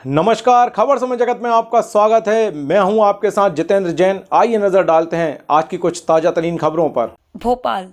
नमस्कार, खबर समय जगत में आपका स्वागत है। मैं हूं आपके साथ जितेंद्र जैन। आइए नजर डालते हैं आज की कुछ ताजा तरीन खबरों पर। भोपाल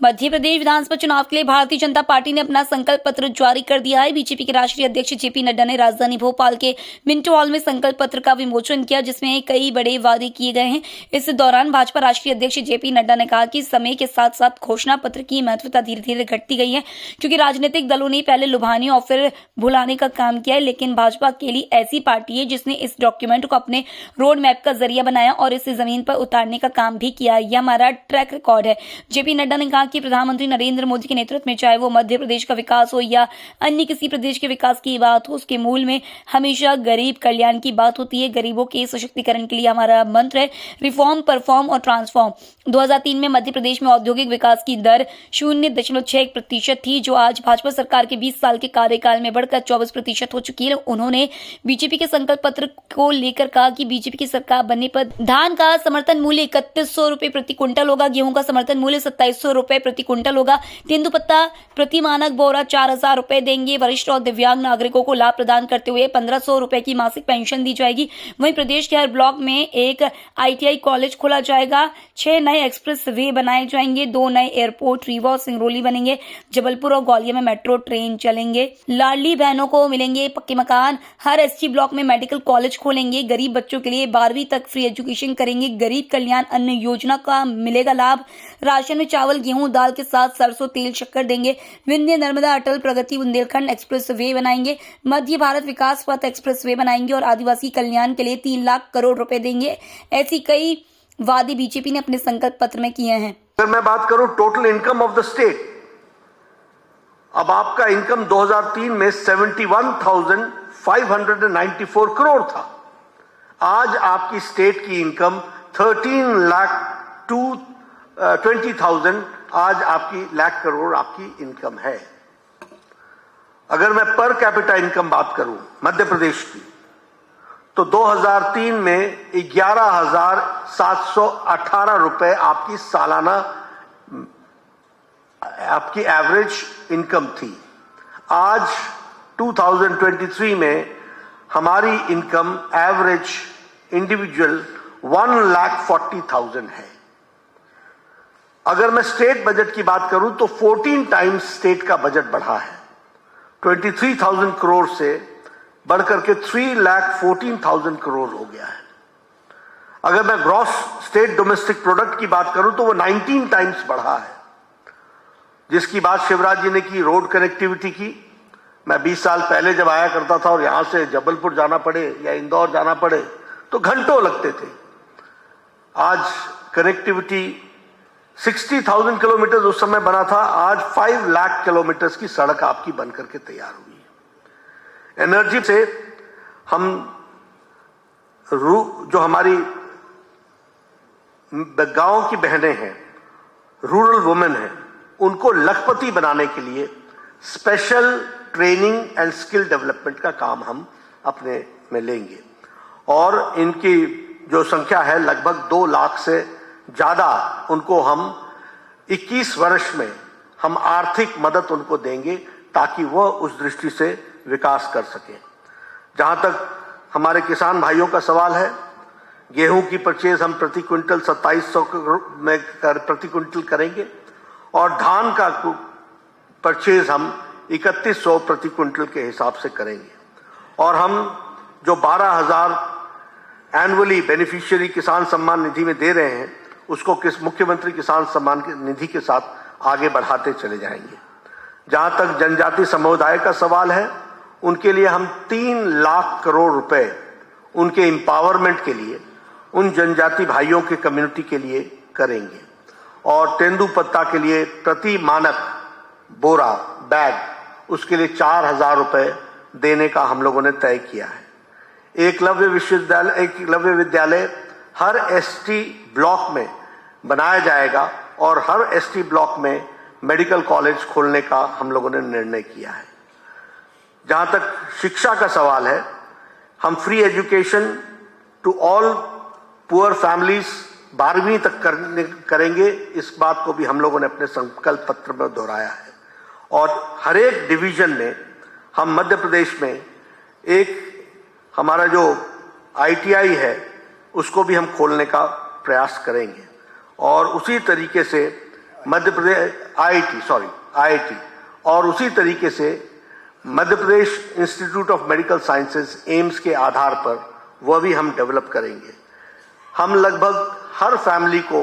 मध्य प्रदेश विधानसभा चुनाव के लिए भारतीय जनता पार्टी ने अपना संकल्प पत्र जारी कर दिया है। बीजेपी के राष्ट्रीय अध्यक्ष जेपी नड्डा ने राजधानी भोपाल के मिंटो हॉल में संकल्प पत्र का विमोचन किया, जिसमें कई बड़े वादे किए गए हैं। इस दौरान भाजपा राष्ट्रीय अध्यक्ष जेपी नड्डा ने कहा कि समय के साथ साथ घोषणा पत्र की महत्वता धीरे धीरे घटती गई है, क्योंकि राजनीतिक दलों ने पहले लुभाने और फिर भुलाने का काम किया है, लेकिन भाजपा अकेली ऐसी पार्टी है जिसने इस डॉक्यूमेंट को अपने रोड मैप का जरिया बनाया और इसे जमीन पर उतारने का काम भी किया। यह हमारा ट्रैक रिकॉर्ड है। जेपी नड्डा ने कहा कि प्रधानमंत्री नरेंद्र मोदी के नेतृत्व में चाहे वो मध्य प्रदेश का विकास हो या अन्य किसी प्रदेश के विकास की बात हो, उसके मूल में हमेशा गरीब कल्याण की बात होती है। गरीबों के सशक्तिकरण के लिए हमारा मंत्र है रिफॉर्म, परफॉर्म और ट्रांसफॉर्म। 2003 में मध्य प्रदेश में औद्योगिक विकास की दर 0.61% थी, जो आज भाजपा सरकार के 20 साल के कार्यकाल में बढ़कर 24% हो चुकी है। उन्होंने बीजेपी के संकल्प पत्र को लेकर कहा कि बीजेपी की सरकार बनने पर धान का समर्थन मूल्य 3100 रुपए प्रति क्विंटल होगा, गेहूं का समर्थन मूल्य 2700 रुपए प्रति क्विंटल होगा, तेंदुपत्ता प्रति मानक बोरा 4000 रुपए देंगे। वरिष्ठ और दिव्यांग नागरिकों को लाभ प्रदान करते हुए 1500 रुपए की मासिक पेंशन दी जाएगी। वहीं प्रदेश के हर ब्लॉक में एक ITI कॉलेज खोला जाएगा। 6 नए एक्सप्रेस वे बनाए जाएंगे, 2 नए एयरपोर्ट रीवा और सिंगरौली बनेंगे। जबलपुर और ग्वालियर में मेट्रो ट्रेन चलेंगे। लाडली बहनों को मिलेंगे पक्के मकान। हर ST ब्लॉक में मेडिकल कॉलेज खोलेंगे। गरीब बच्चों के लिए 12वीं तक फ्री एजुकेशन करेंगे। गरीब कल्याण अन्न योजना का मिलेगा लाभ। राशन में चावल, गेहूं, दाल के साथ सरसों तेल, शक्कर देंगे। विंध्य नर्मदा अटल प्रगति बुंदेलखंड एक्सप्रेस वे बनाएंगे। मध्य भारत विकास पथ एक्सप्रेस वे बनाएंगे और आदिवासी कल्याण के लिए 3 लाख करोड़ रुपए देंगे। ऐसी कई वादे बीजेपी ने अपने संकल्प पत्र में किए हैं। अगर मैं बात करूं total income of the state, अब आपका इनकम 2003 में 71,594 करोड़ था। आज आपकी स्टेट की इनकम 13,20,000 आज आपकी लाख करोड़ आपकी इनकम है। अगर मैं पर कैपिटा इनकम बात करूं मध्य प्रदेश की, तो 2003 में 11,718 रुपए आपकी सालाना आपकी एवरेज इनकम थी। आज 2023 में हमारी इनकम एवरेज इंडिविजुअल 1,40,000 है। अगर मैं स्टेट बजट की बात करूं तो 14 टाइम्स स्टेट का बजट बढ़ा है। 23,000 करोड़ से बढ़कर के 3,14,000 करोड़ हो गया है। अगर मैं ग्रॉस स्टेट डोमेस्टिक प्रोडक्ट की बात करूं तो वो 19 टाइम्स बढ़ा है। जिसकी बात शिवराज जी ने की, रोड कनेक्टिविटी की। मैं 20 साल पहले जब आया करता था और यहां से जबलपुर जाना पड़े या इंदौर जाना पड़े तो घंटों लगते थे। आज कनेक्टिविटी 60,000 किलोमीटर उस समय बना था, आज 5 लाख किलोमीटर की सड़क आपकी बनकर के तैयार हुई है। एनर्जी से हम जो हमारी गांव की बहनें हैं, रूरल वुमेन हैं, उनको लखपति बनाने के लिए special training and skill development का काम हम अपने में लेंगे और इनकी जो संख्या है लगभग 2 लाख से ज्यादा, उनको हम 21 वर्ष में हम आर्थिक मदद उनको देंगे ताकि वह उस दृष्टि से विकास कर सके। जहां तक हमारे किसान भाइयों का सवाल है, गेहूं की परचेज हम प्रति क्विंटल 2700 में प्रति क्विंटल करेंगे और धान का परचेज हम 3100 प्रति क्विंटल के हिसाब से करेंगे। और हम जो 12,000 एनुअली बेनिफिशियरी किसान सम्मान निधि में दे रहे हैं, उसको मुख्यमंत्री किसान सम्मान निधि के साथ आगे बढ़ाते चले जाएंगे। जहां तक जनजाति समुदाय का सवाल है, उनके लिए हम 3 लाख करोड़ रुपए उनके एम्पावरमेंट के लिए, उन जनजाति भाइयों के कम्युनिटी के लिए करेंगे। और तेंदुपत्ता के लिए प्रति मानक बोरा बैग, उसके लिए 4,000 रुपए देने का हम लोगों ने तय किया है। एकलव्य विद्यालय हर ST ब्लॉक में बनाया जाएगा और हर ST ब्लॉक में मेडिकल कॉलेज खोलने का हम लोगों ने निर्णय किया है। जहां तक शिक्षा का सवाल है, हम free education to all poor families 12वीं तक करेंगे। इस बात को भी हम लोगों ने अपने संकल्प पत्र में दोहराया है। और हर एक डिवीजन में हम मध्य प्रदेश में एक हमारा जो ITI है उसको भी हम खोलने का प्रयास करेंगे और उसी तरीके से मध्य प्रदेश IIT और उसी तरीके से Madhya Pradesh institute of medical sciences AIIMS के आधार पर वह भी हम डेवलप करेंगे। हम लगभग हर फैमिली को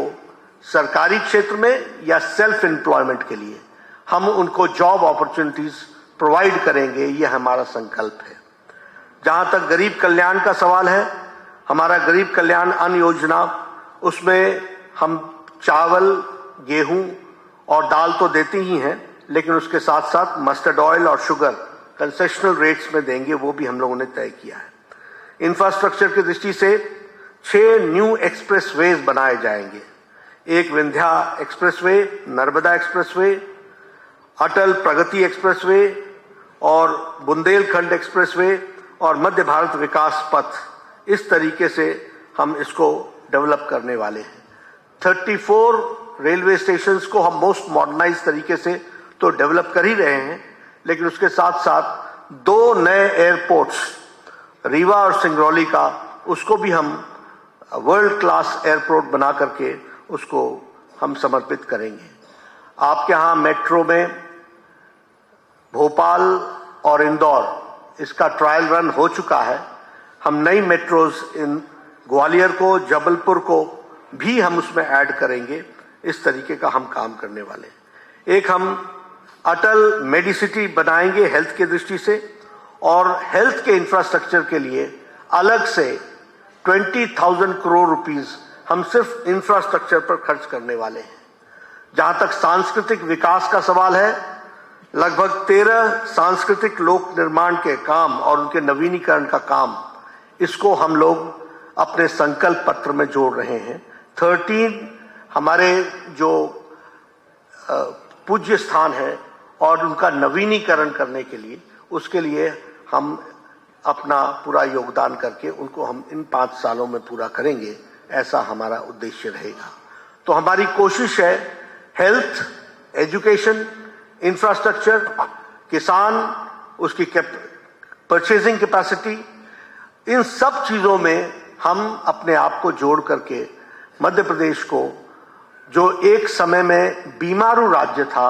सरकारी क्षेत्र में या सेल्फ एम्प्लॉयमेंट के लिए हम उनको जॉब अपॉर्चुनिटीज प्रोवाइड करेंगे, यह हमारा संकल्प है। जहां तक गरीब कल्याण का सवाल है, हमारा गरीब कल्याण अन्न योजना, उसमें हम चावल, गेहूं और दाल तो देते ही हैं, लेकिन उसके साथ साथ मस्टर्ड ऑयल और शुगर कंसेशनल रेट्स में देंगे, वो भी हम लोगों ने तय किया है। इंफ्रास्ट्रक्चर की दृष्टि से 6 न्यू एक्सप्रेसवेज बनाए जाएंगे। एक विंध्या एक्सप्रेसवे, नर्मदा एक्सप्रेसवे, अटल प्रगति एक्सप्रेसवे और बुंदेलखंड एक्सप्रेसवे और मध्य भारत विकास पथ। इस तरीके से हम इसको डेवलप करने वाले हैं। 34 रेलवे स्टेशंस को हम मोस्ट मॉडर्नाइज तरीके से तो डेवलप कर ही रहे हैं, लेकिन उसके साथ साथ 2 नए एयरपोर्ट्स, रीवा और सिंगरौली का, उसको भी हम वर्ल्ड क्लास एयरपोर्ट बना करके उसको हम समर्पित करेंगे। आपके यहाँ मेट्रो में भोपाल और इंदौर इसका ट्रायल रन हो चुका है। हम नई मेट्रोज इन ग्वालियर को, जबलपुर को भी हम उसमें ऐड करेंगे। इस तरीके का हम काम करने वाले हैं। एक हम अटल मेडिसिटी बनाएंगे हेल्थ की दृष्टि से, और हेल्थ के इंफ्रास्ट्रक्चर के लिए अलग से 20,000 करोड़ रुपीस हम सिर्फ इंफ्रास्ट्रक्चर पर खर्च करने वाले हैं। जहां तक सांस्कृतिक विकास का सवाल है, लगभग 13 सांस्कृतिक लोक निर्माण के काम और उनके नवीनीकरण का काम, इसको हम लोग अपने संकल्प पत्र में जोड़ रहे हैं। 13 हमारे जो पूज्य स्थान है और उनका नवीनीकरण करने के लिए, उसके लिए हम अपना पूरा योगदान करके उनको हम इन 5 सालों में पूरा करेंगे, ऐसा हमारा उद्देश्य रहेगा। तो हमारी कोशिश है हेल्थ, एजुकेशन, इंफ्रास्ट्रक्चर, किसान, उसकी परचेजिंग कैपेसिटी, इन सब चीजों में हम अपने आप को जोड़ करके मध्य प्रदेश को, जो एक समय में बीमारू राज्य था,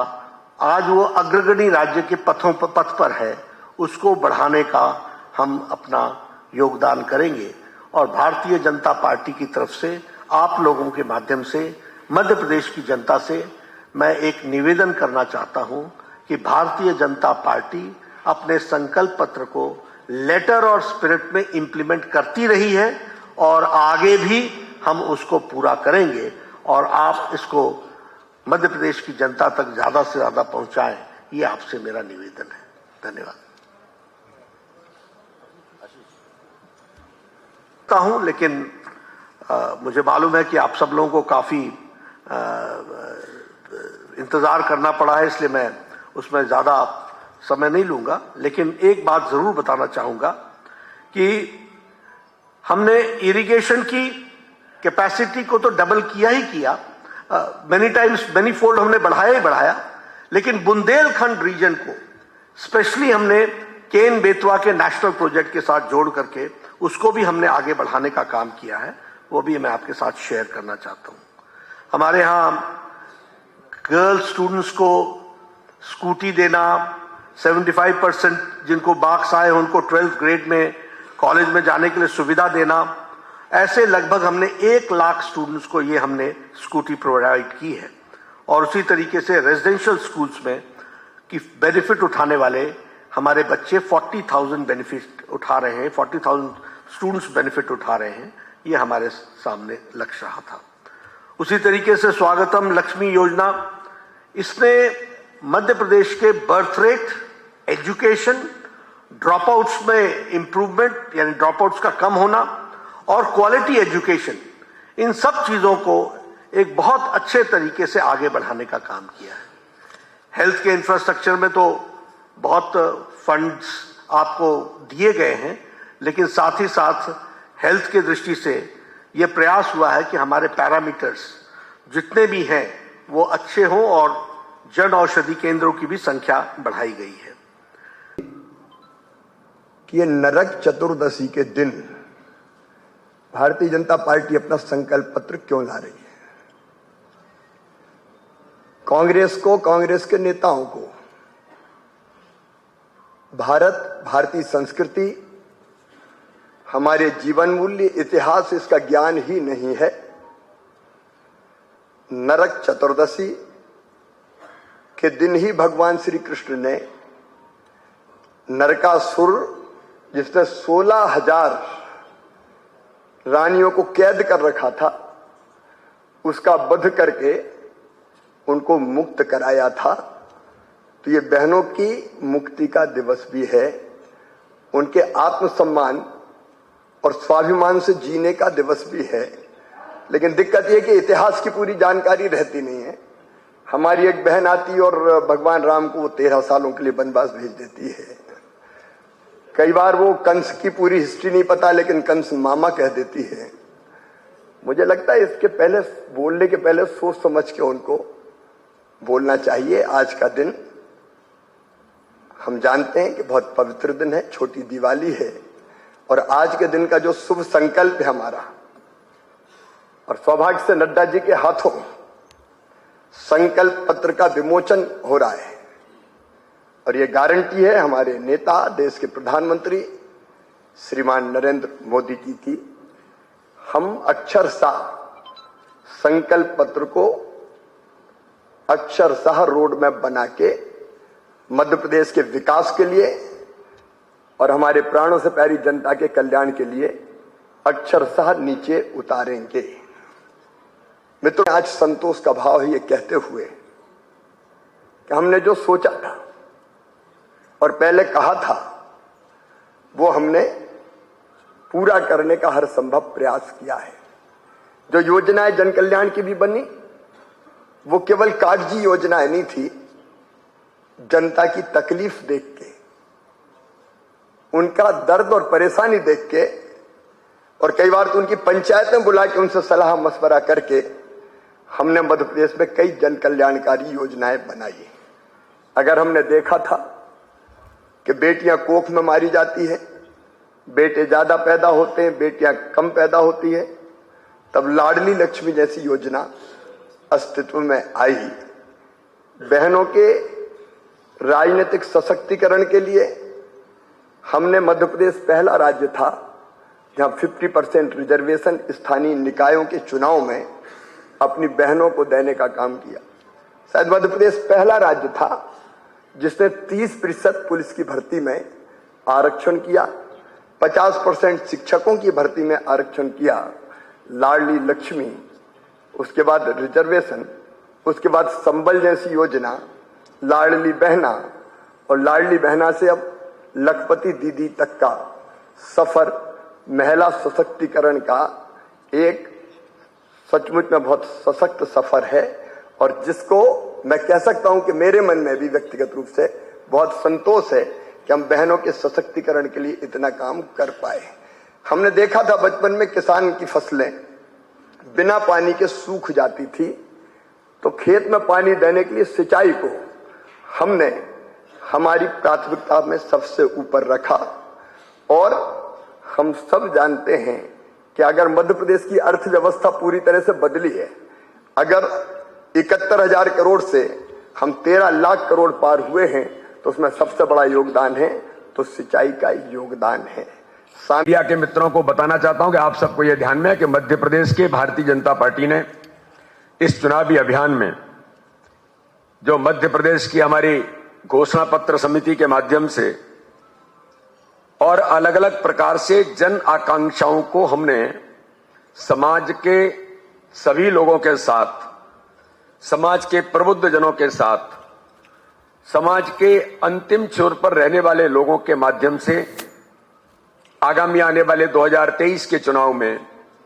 आज वो अग्रगणी राज्य के पथ पर है, उसको बढ़ाने का हम अपना योगदान करेंगे। और भारतीय जनता पार्टी की तरफ से, आप लोगों के माध्यम से, मध्य प्रदेश की जनता से मैं एक निवेदन करना चाहता हूं कि भारतीय जनता पार्टी अपने संकल्प पत्र को लेटर और स्पिरिट में इंप्लीमेंट करती रही है और आगे भी हम उसको पूरा करेंगे। और आप इसको मध्य प्रदेश की जनता तक ज्यादा से ज्यादा पहुंचाएं, ये आपसे मेरा निवेदन है। धन्यवाद। हूं, लेकिन मुझे मालूम है कि आप सब लोगों को काफी इंतजार करना पड़ा है, इसलिए मैं उसमें ज्यादा समय नहीं लूंगा। लेकिन एक बात जरूर बताना चाहूंगा कि हमने इरिगेशन की कैपेसिटी को तो डबल किया ही किया, मेनी टाइम्स मेनी फोल्ड हमने बढ़ाया ही बढ़ाया, लेकिन बुंदेलखंड रीजन को स्पेशली हमने केन बेतवा के नेशनल प्रोजेक्ट के साथ जोड़ करके उसको भी हमने आगे बढ़ाने का काम किया है। वो भी मैं आपके साथ शेयर करना चाहता हूं। हमारे यहाँ गर्ल स्टूडेंट्स को स्कूटी देना, 75% जिनको मार्क्स आए उनको 12th ग्रेड में कॉलेज में जाने के लिए सुविधा देना, ऐसे लगभग हमने 1 लाख स्टूडेंट्स को ये हमने स्कूटी प्रोवाइड की है। और उसी तरीके से रेजिडेंशियल स्कूल्स में की बेनिफिट उठाने वाले हमारे बच्चे 40,000 बेनिफिट उठा रहे हैं, 40,000 स्टूडेंट्स बेनिफिट उठा रहे हैं। ये हमारे सामने लक्ष्य रहा था। उसी तरीके से स्वागतम लक्ष्मी योजना, इसने मध्य प्रदेश के बर्थ रेट, एजुकेशन, ड्रॉपआउट्स में इंप्रूवमेंट यानी ड्रॉपआउट्स का कम होना और क्वालिटी एजुकेशन, इन सब चीजों को एक बहुत अच्छे तरीके से आगे बढ़ाने का काम किया है। हेल्थ के इंफ्रास्ट्रक्चर में तो बहुत फंड्स आपको दिए गए हैं, लेकिन साथ ही साथ हेल्थ की दृष्टि से यह प्रयास हुआ है कि हमारे पैरामीटर्स जितने भी हैं वो अच्छे हों और जन औषधि केंद्रों की भी संख्या बढ़ाई गई है। कि ये नरक चतुर्दशी के दिन भारतीय जनता पार्टी अपना संकल्प पत्र क्यों ला रही है। कांग्रेस को, कांग्रेस के नेताओं को भारत, भारतीय संस्कृति, हमारे जीवन मूल्य, इतिहास, इसका ज्ञान ही नहीं है। नरक चतुर्दशी के दिन ही भगवान श्री कृष्ण ने नरकासुर, जिसने 16,000 रानियों को कैद कर रखा था, उसका वध करके उनको मुक्त कराया था। तो ये बहनों की मुक्ति का दिवस भी है, उनके आत्मसम्मान और स्वाभिमान से जीने का दिवस भी है। लेकिन दिक्कत यह कि इतिहास की पूरी जानकारी रहती नहीं है। हमारी एक बहन आती और भगवान राम को वो 13 सालों के लिए वनवास भेज देती है। कई बार वो कंस की पूरी हिस्ट्री नहीं पता, लेकिन कंस मामा कह देती है। मुझे लगता है इसके पहले, बोलने के पहले सोच समझ के उनको बोलना चाहिए। आज का दिन हम जानते हैं कि बहुत पवित्र दिन है, छोटी दिवाली है, और आज के दिन का जो शुभ संकल्प है हमारा, और सौभाग्य से नड्डा जी के हाथों संकल्प पत्र का विमोचन हो रहा है, और यह गारंटी है हमारे नेता, देश के प्रधानमंत्री श्रीमान नरेंद्र मोदी जी की। हम अक्षरशः संकल्प पत्र को अक्षरशः रोड मैप बना के मध्य प्रदेश के विकास के लिए और हमारे प्राणों से प्यारी जनता के कल्याण के लिए अक्षरशः नीचे उतारेंगे। मित्रों, आज संतोष का भाव है ये कहते हुए कि हमने जो सोचा था और पहले कहा था, वो हमने पूरा करने का हर संभव प्रयास किया है। जो योजनाएं जन कल्याण की भी बनी, वो केवल कागजी योजनाएं नहीं थी। जनता की तकलीफ देख के, उनका दर्द और परेशानी देख के, और कई बार तो उनकी पंचायतें बुला के उनसे सलाह मशवरा करके हमने मध्य प्रदेश में कई जन कल्याणकारी योजनाएं बनाई। अगर हमने देखा था कि बेटियां कोख में मारी जाती है, बेटे ज्यादा पैदा होते हैं, बेटियां कम पैदा होती है, तब लाडली लक्ष्मी जैसी योजना अस्तित्व में आई। बहनों के राजनीतिक सशक्तिकरण के लिए हमने, मध्य प्रदेश पहला राज्य था जहां 50% रिजर्वेशन स्थानीय निकायों के चुनाव में अपनी बहनों को देने का काम किया। शायद मध्य प्रदेश पहला राज्य था जिसने 30% पुलिस की भर्ती में आरक्षण किया, 50% शिक्षकों की भर्ती में आरक्षण किया। लाडली लक्ष्मी, उसके बाद रिजर्वेशन, उसके बाद संबल जैसी योजना, लाडली बहना, और लाडली बहना से अब लखपति दीदी तक का सफर महिला सशक्तिकरण का एक सचमुच में बहुत सशक्त सफर है, और जिसको मैं कह सकता हूं कि मेरे मन में भी व्यक्तिगत रूप से बहुत संतोष है कि हम बहनों के सशक्तिकरण के लिए इतना काम कर पाए। हमने देखा था बचपन में किसान की फसलें बिना पानी के सूख जाती थी, तो खेत में पानी देने के लिए सिंचाई को हमने हमारी प्राथमिकता में सबसे ऊपर रखा। और हम सब जानते हैं कि अगर मध्य प्रदेश की अर्थव्यवस्था पूरी तरह से बदली है, अगर 71,000 करोड़ से हम 13 लाख करोड़ पार हुए हैं, तो उसमें सबसे बड़ा योगदान है तो सिंचाई का योगदान है। मीडिया के मित्रों को बताना चाहता हूं कि आप सबको यह ध्यान में है कि मध्य प्रदेश के भारतीय जनता पार्टी ने इस चुनावी अभियान में जो मध्य प्रदेश की हमारी घोषणा पत्र समिति के माध्यम से और अलग अलग प्रकार से जन आकांक्षाओं को हमने समाज के सभी लोगों के साथ, समाज के प्रबुद्ध जनों के साथ, समाज के अंतिम छोर पर रहने वाले लोगों के माध्यम से आगामी आने वाले 2023 के चुनाव में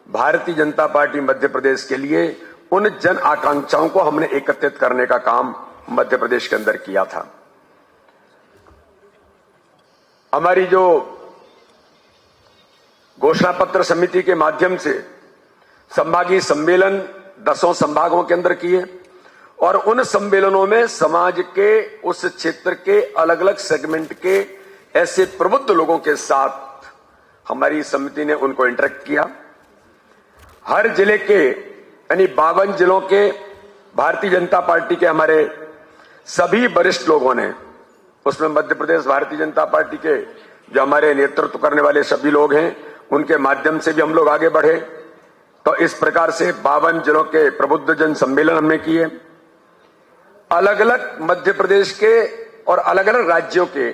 भारतीय जनता पार्टी मध्य प्रदेश के लिए उन जन आकांक्षाओं को हमने एकत्रित करने का काम मध्य प्रदेश के अंदर किया था। हमारी जो घोषणा पत्र समिति के माध्यम से संभागीय सम्मेलन 10 संभागों के अंदर किए, और उन सम्मेलनों में समाज के उस क्षेत्र के अलग अलग सेगमेंट के ऐसे प्रबुद्ध लोगों के साथ हमारी समिति ने उनको इंटरेक्ट किया। हर जिले के यानी 52 जिलों के भारतीय जनता पार्टी के हमारे सभी वरिष्ठ लोगों ने, उसमें मध्य प्रदेश भारतीय जनता पार्टी के जो हमारे नेतृत्व करने वाले सभी लोग हैं, उनके माध्यम से भी हम लोग आगे बढ़े। तो इस प्रकार से 52 जिलों के प्रबुद्ध जन सम्मेलन हमने किए। अलग अलग मध्य प्रदेश के और अलग अलग राज्यों के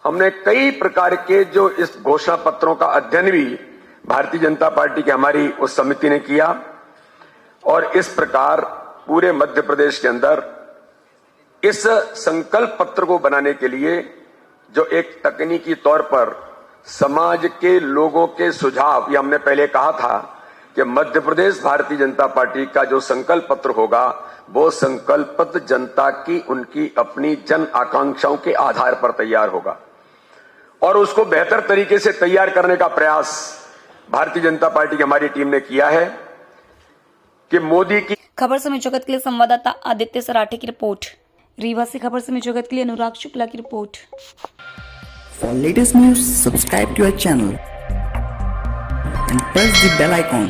हमने कई प्रकार के जो इस घोषणा पत्रों का अध्ययन भी भारतीय जनता पार्टी की हमारी उस समिति ने किया और इस प्रकार पूरे मध्य प्रदेश के अंदर इस संकल्प पत्र को बनाने के लिए जो एक तकनीकी तौर पर समाज के लोगों के सुझाव, ये हमने पहले कहा था कि मध्य प्रदेश भारतीय जनता पार्टी का जो संकल्प पत्र होगा वो संकल्पित जनता की उनकी अपनी जन आकांक्षाओं के आधार पर तैयार होगा और उसको बेहतर तरीके से तैयार करने का प्रयास भारतीय जनता पार्टी की हमारी टीम ने किया है कि मोदी की खबर समय जगत के लिए संवाददाता आदित्य सराठे की रिपोर्ट। रीवा से खबर समय जगत के लिए अनुराग शुक्ला की report. For latest news, subscribe to our channel and press the bell icon.